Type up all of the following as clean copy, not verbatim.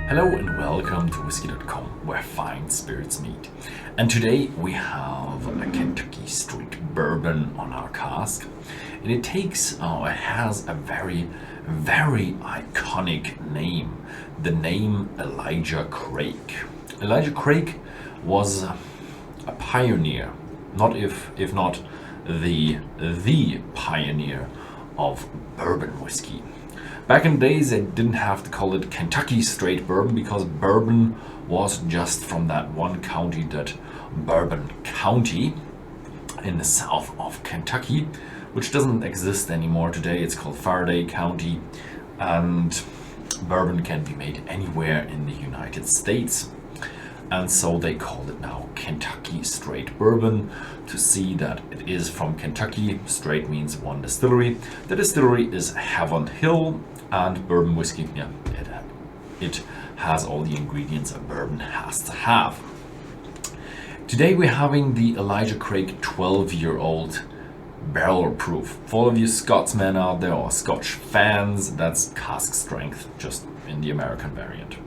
Hello and welcome to Whisky.com, where fine spirits meet. And today we have a Kentucky Straight Bourbon on our cask. And it has a very, very iconic name. The name Elijah Craig. Elijah Craig was a pioneer, if not the pioneer of bourbon whiskey. Back in the days, they didn't have to call it Kentucky Straight Bourbon because bourbon was just from that one county, that Bourbon County in the south of Kentucky, which doesn't exist anymore today. It's called Faraday County, and bourbon can be made anywhere in the United States. And so they call it now Kentucky Straight Bourbon to see that it is from Kentucky. Straight means one distillery. The distillery is Heaven Hill, and bourbon whiskey, it has all the ingredients a bourbon has to have. Today we're having the Elijah Craig 12-year-old barrel proof. For all of you Scotsmen out there or Scotch fans, that's cask strength, just in the American variant.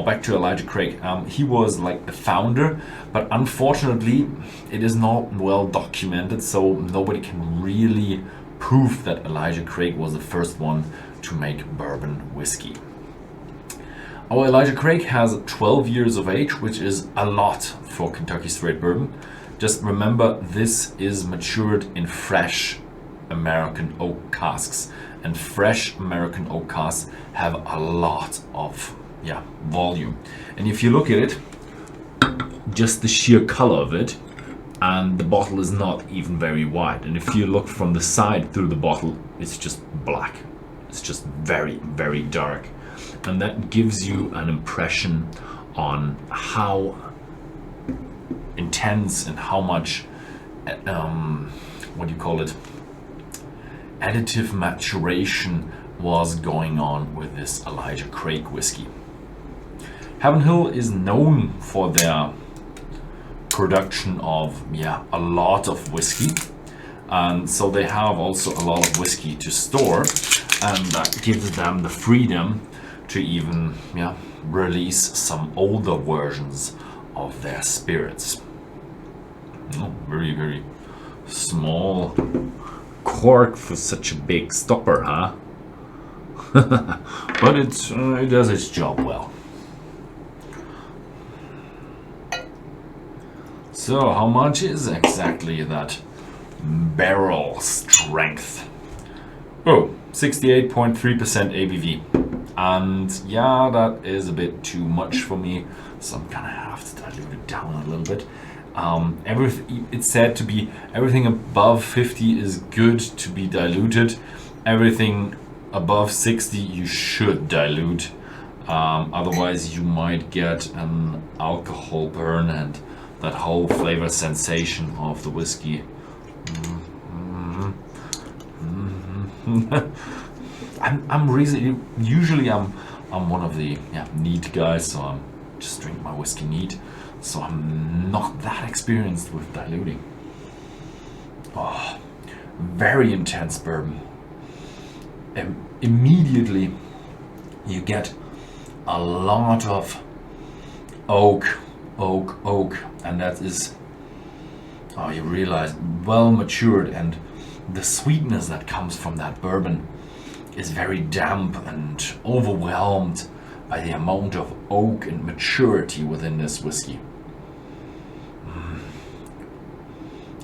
Back to Elijah Craig. He was like the founder, but unfortunately it is not well documented, so nobody can really prove that Elijah Craig was the first one to make bourbon whiskey. Our Elijah Craig has 12 years of age, which is a lot for Kentucky Straight Bourbon. Just remember, this is matured in fresh American oak casks, and fresh American oak casks have a lot of volume. And if you look at it, just the sheer color of it, and the bottle is not even very wide. And if you look from the side through the bottle, it's just black. It's just very, very dark. And that gives you an impression on how intense and how much, additive maturation was going on with this Elijah Craig whiskey. Heaven Hill is known for their production of a lot of whiskey, and so they have also a lot of whiskey to store, and that gives them the freedom to even release some older versions of their spirits. Very, very small cork for such a big stopper, huh? But it does its job well. So how much is exactly that barrel strength? 68.3% ABV. And that is a bit too much for me, so I'm gonna have to dilute it down a little bit. It's said to be everything above 50 is good to be diluted. Everything above 60 you should dilute. Otherwise you might get an alcohol burn and that whole flavor sensation of the whiskey. I'm one of the neat guys, so I'm just drink my whiskey neat. So I'm not that experienced with diluting. Very intense bourbon. Immediately you get a lot of oak, and that is, you realize, well matured, and the sweetness that comes from that bourbon is very damp and overwhelmed by the amount of oak and maturity within this whiskey.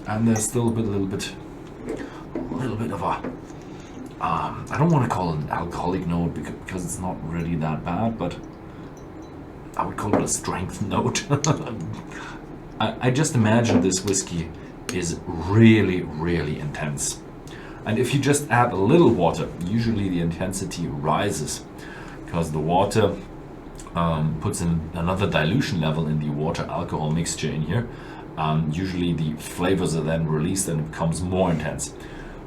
And there's still a little bit of a I don't want to call it an alcoholic note because it's not really that bad, but I would call it a strength note. I just imagine this whiskey is really, really intense. And if you just add a little water, usually the intensity rises because the water puts in another dilution level in the water alcohol mixture in here. Usually the flavors are then released and it becomes more intense.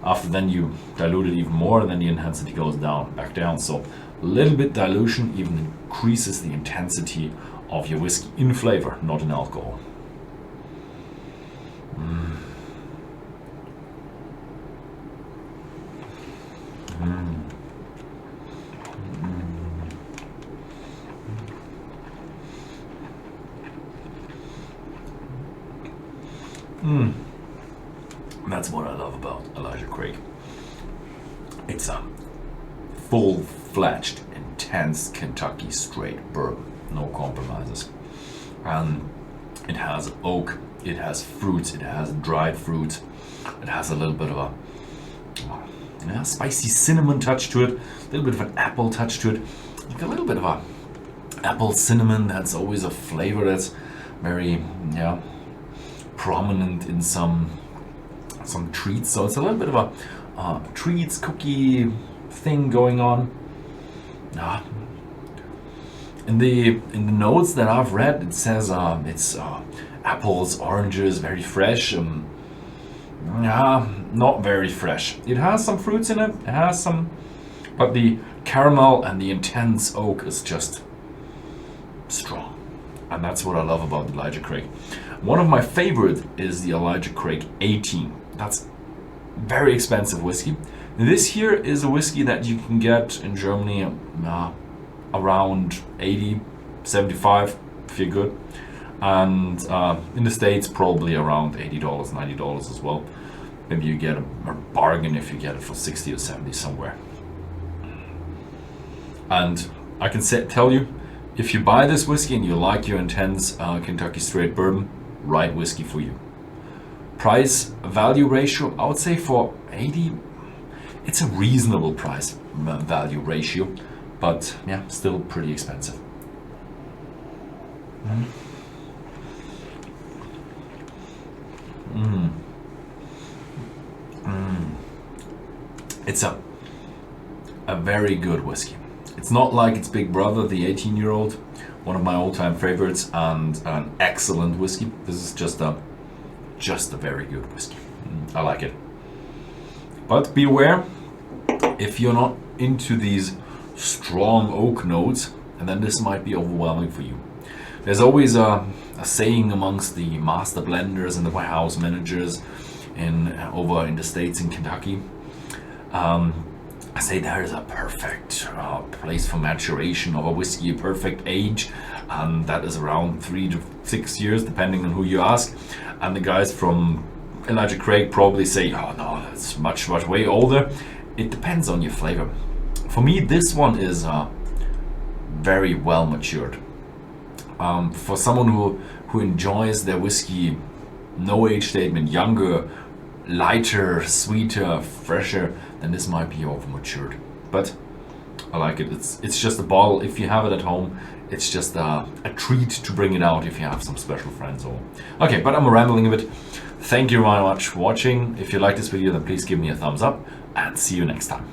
After then you dilute it even more, and then the intensity goes back down. So a little bit dilution even increases the intensity of your whiskey in flavor, not in alcohol. That's what I love about Elijah Craig. It's a full-fledged, intense Kentucky straight bourbon, no compromises. And it has oak, it has fruits, it has dried fruits, it has a little bit of a spicy cinnamon touch to it, a little bit of an apple touch to it, like a little bit of a apple cinnamon. That's always a flavor that's very prominent in some treats. So it's a little bit of a treats cookie thing going on. In the notes that I've read, it says it's apples, oranges, very fresh. Not very fresh. It has some fruits in it. It has some, but the caramel and the intense oak is just strong, and that's what I love about Elijah Craig. One of my favorite is the Elijah Craig 18. That's very expensive whiskey. This here is a whiskey that you can get in Germany around 80, 75 if you're good, and in the States probably around $80, $90 as well. Maybe you get a bargain if you get it for 60 or 70 somewhere. And I can tell you, if you buy this whiskey and you like your intense Kentucky straight bourbon, right whiskey for you. Price value ratio, I would say for 80, it's a reasonable price value ratio, but yeah, still pretty expensive. It's a very good whiskey. It's not like its big brother, the 18-year-old, one of my all-time favorites, and an excellent whiskey. This is just a very good whiskey. I like it. But beware, if you're not into these strong oak notes, and then this might be overwhelming for you. There's always a saying amongst the master blenders and the warehouse managers over in the States, in Kentucky. I say there is a perfect place for maturation of a whiskey, a perfect age, and that is around 3 to 6 years, depending on who you ask. And the guys from Elijah Craig probably say, oh no, that's much way older. It depends on your flavor. For me, this one is very well matured. For someone who enjoys their whiskey, no age statement, younger, lighter, sweeter, fresher, then this might be over matured. But I like it. It's just a bottle. If you have it at home, it's just a treat to bring it out if you have some special friends. Okay, but I'm rambling a bit. Thank you very much for watching. If you like this video, then please give me a thumbs up, and see you next time.